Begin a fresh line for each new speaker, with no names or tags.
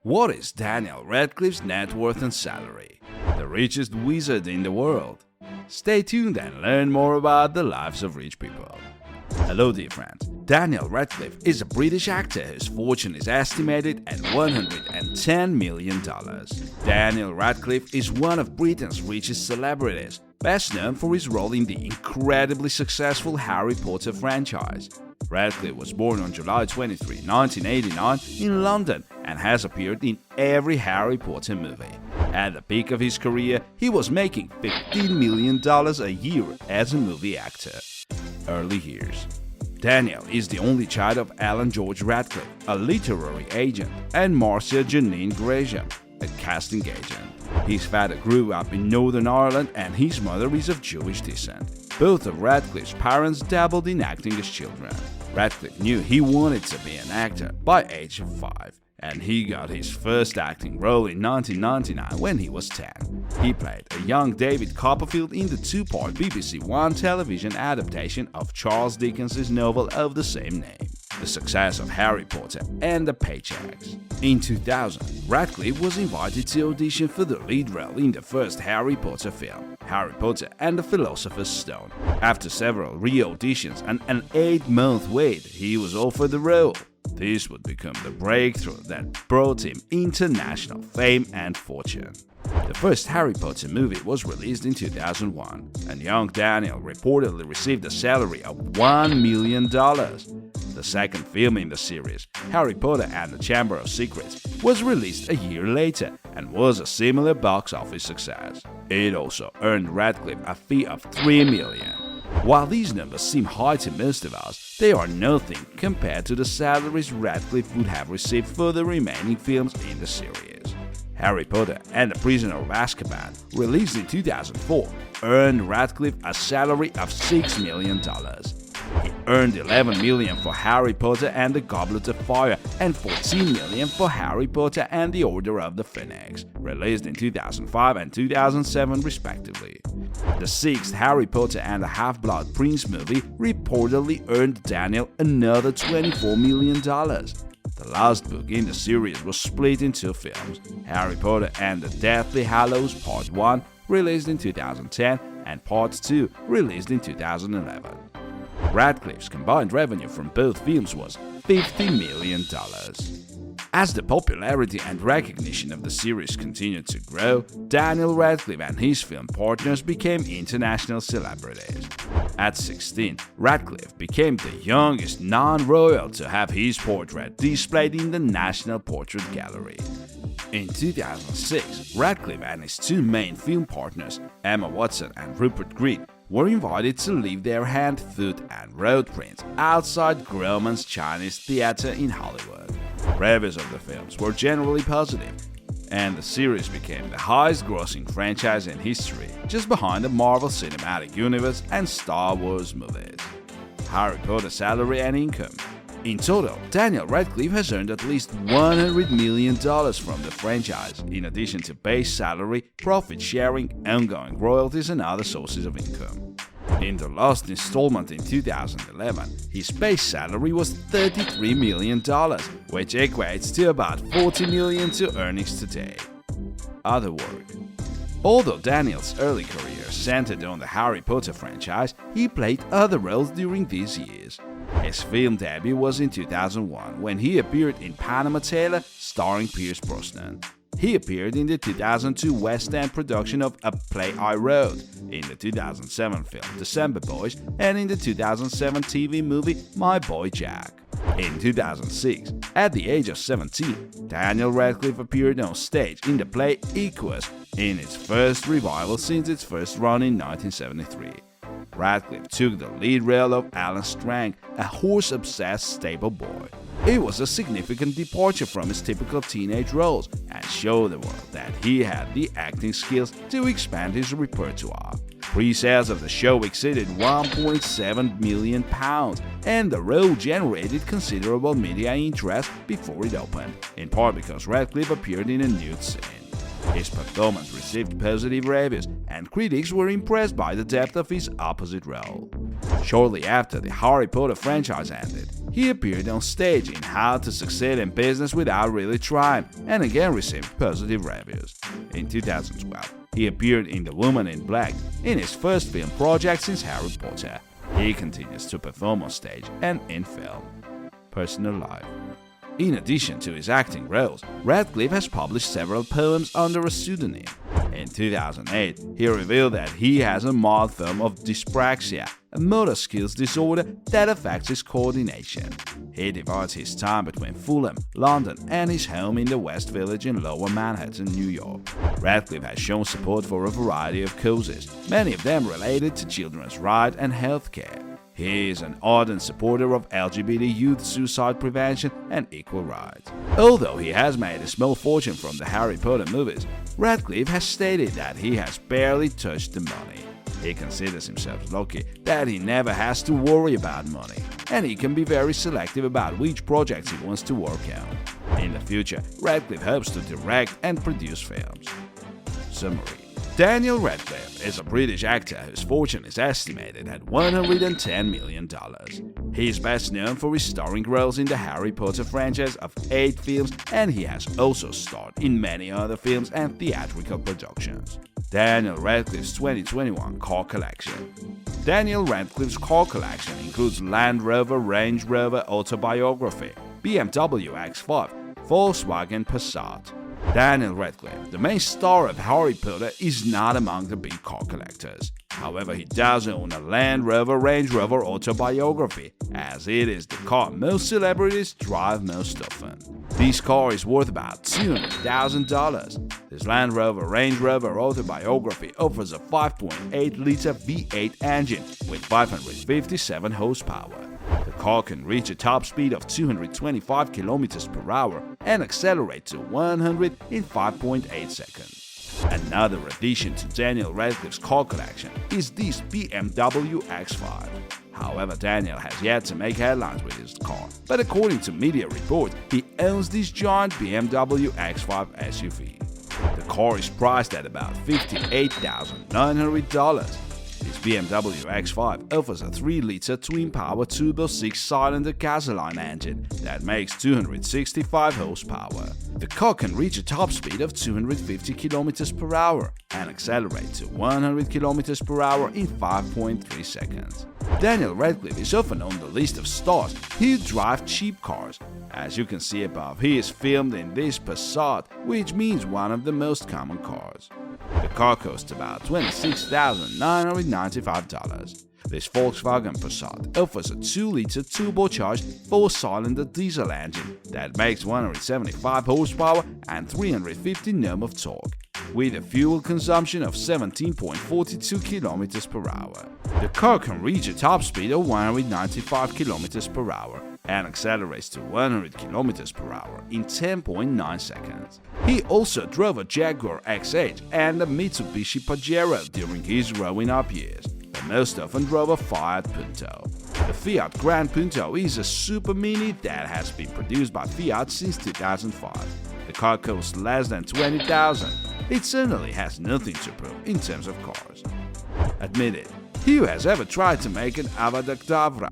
What is Daniel Radcliffe's net worth and salary? The richest wizard in the world? Stay tuned and learn more about the lives of rich people. Hello dear friends, Daniel Radcliffe is a British actor whose fortune is estimated at $110 million. Daniel Radcliffe is one of Britain's richest celebrities, best known for his role in the incredibly successful Harry Potter franchise. Radcliffe was born on July 23, 1989 in London and has appeared in every Harry Potter movie. At the peak of his career, he was making $15 million a year as a movie actor. Early years. Daniel is the only child of Alan George Radcliffe, a literary agent, and Marcia Janine Granger, a casting agent. His father grew up in Northern Ireland and his mother is of Jewish descent. Both of Radcliffe's parents dabbled in acting as children. Radcliffe knew he wanted to be an actor by age of 5, and he got his first acting role in 1999 when he was 10. He played a young David Copperfield in the two-part BBC One television adaptation of Charles Dickens's novel of the same name, the success of Harry Potter and the Paychecks. In 2000, Radcliffe was invited to audition for the lead role in the first Harry Potter film, Harry Potter and the Philosopher's Stone. After several re-auditions and an 8-month wait, he was offered the role. This would become the breakthrough that brought him international fame and fortune. The first Harry Potter movie was released in 2001, and young Daniel reportedly received a salary of $1 million. The second film in the series, Harry Potter and the Chamber of Secrets, was released a year later and was a similar box office success. It also earned Radcliffe a fee of $3 million. While these numbers seem high to most of us, they are nothing compared to the salaries Radcliffe would have received for the remaining films in the series. Harry Potter and the Prisoner of Azkaban, released in 2004, earned Radcliffe a salary of $6 million. He earned $11 million for Harry Potter and the Goblet of Fire and $14 million for Harry Potter and the Order of the Phoenix, released in 2005 and 2007 respectively. The sixth Harry Potter and the Half-Blood Prince movie reportedly earned Daniel another $24 million. The last book in the series was split in two films, Harry Potter and the Deathly Hallows Part 1, released in 2010, and Part 2, released in 2011. Radcliffe's combined revenue from both films was $50 million. As the popularity and recognition of the series continued to grow, Daniel Radcliffe and his film partners became international celebrities. At 16, Radcliffe became the youngest non-royal to have his portrait displayed in the National Portrait Gallery. In 2006, Radcliffe and his two main film partners, Emma Watson and Rupert Grint, were invited to leave their hand, foot and road prints outside Grauman's Chinese Theatre in Hollywood. Reviews of the films were generally positive, and the series became the highest-grossing franchise in history, just behind the Marvel Cinematic Universe and Star Wars movies. Harry Potter salary and income. In total, Daniel Radcliffe has earned at least $100 million from the franchise, in addition to base salary, profit sharing, ongoing royalties and other sources of income. In the last installment in 2011, his base salary was $33 million, which equates to about $40 million to earnings today. Other work. Although Daniel's early career centered on the Harry Potter franchise, he played other roles during these years. His film debut was in 2001 when he appeared in Panama Tailor starring Pierce Brosnan. He appeared in the 2002 West End production of A Play I Wrote, in the 2007 film December Boys, and in the 2007 TV movie My Boy Jack. In 2006, at the age of 17, Daniel Radcliffe appeared on stage in the play Equus, in its first revival since its first run in 1973. Radcliffe took the lead role of Alan Strang, a horse-obsessed stable boy. It was a significant departure from his typical teenage roles and showed the world that he had the acting skills to expand his repertoire. Pre-sales of the show exceeded £1.7 million, and the role generated considerable media interest before it opened, in part because Radcliffe appeared in a nude scene. His performance received positive reviews, and critics were impressed by the depth of his opposite role. Shortly after the Harry Potter franchise ended, he appeared on stage in How to Succeed in Business Without Really Trying and again received positive reviews. In 2012, he appeared in The Woman in Black, in his first film project since Harry Potter. He continues to perform on stage and in film. Personal life. In addition to his acting roles, Radcliffe has published several poems under a pseudonym. In 2008, he revealed that he has a mild form of dyspraxia, a motor skills disorder that affects his coordination. He divides his time between Fulham, London, and his home in the West Village in Lower Manhattan, New York. Radcliffe has shown support for a variety of causes, many of them related to children's rights and healthcare. He is an ardent supporter of LGBT youth suicide prevention and equal rights. Although he has made a small fortune from the Harry Potter movies, Radcliffe has stated that he has barely touched the money. He considers himself lucky that he never has to worry about money, and he can be very selective about which projects he wants to work on. In the future, Radcliffe hopes to direct and produce films. Summary. Daniel Radcliffe is a British actor whose fortune is estimated at $110 million. He is best known for his starring roles in the Harry Potter franchise of 8 films, and he has also starred in many other films and theatrical productions. Daniel Radcliffe's 2021 car collection. Daniel Radcliffe's car collection includes Land Rover, Range Rover Autobiography, BMW X5, Volkswagen Passat. Daniel Radcliffe, the main star of Harry Potter, is not among the big car collectors. However, he does own a Land Rover Range Rover Autobiography, as it is the car most celebrities drive most often. This car is worth about $200,000. This Land Rover Range Rover Autobiography offers a 5.8-liter V8 engine with 557 horsepower. The car can reach a top speed of 225 km per hour and accelerate to 100 in 5.8 seconds. Another addition to Daniel Radcliffe's car collection is this BMW X5. However, Daniel has yet to make headlines with his car, but according to media reports, he owns this giant BMW X5 SUV. The car is priced at about $58,900. This BMW X5 offers a 3-liter twin-power turbo 6-cylinder gasoline engine that makes 265 horsepower. The car can reach a top speed of 250 km per hour and accelerate to 100 km per hour in 5.3 seconds. Daniel Radcliffe is often on the list of stars who drive cheap cars. As you can see above, he is filmed in this Passat, which means one of the most common cars. The car costs about $26,995. This Volkswagen Passat offers a 2-liter turbocharged 4-cylinder diesel engine that makes 175 horsepower and 350 Nm of torque, with a fuel consumption of 17.42 km per hour. The car can reach a top speed of 195 km per hour and accelerates to 100 km per hour in 10.9 seconds. He also drove a Jaguar XH and a Mitsubishi Pajero during his growing up years, but most often drove a Fiat Punto. The Fiat Grand Punto is a super mini that has been produced by Fiat since 2005. The car costs less than $20,000. It certainly has nothing to prove in terms of cars. Admit it, who has ever tried to make an Avada Kedavra?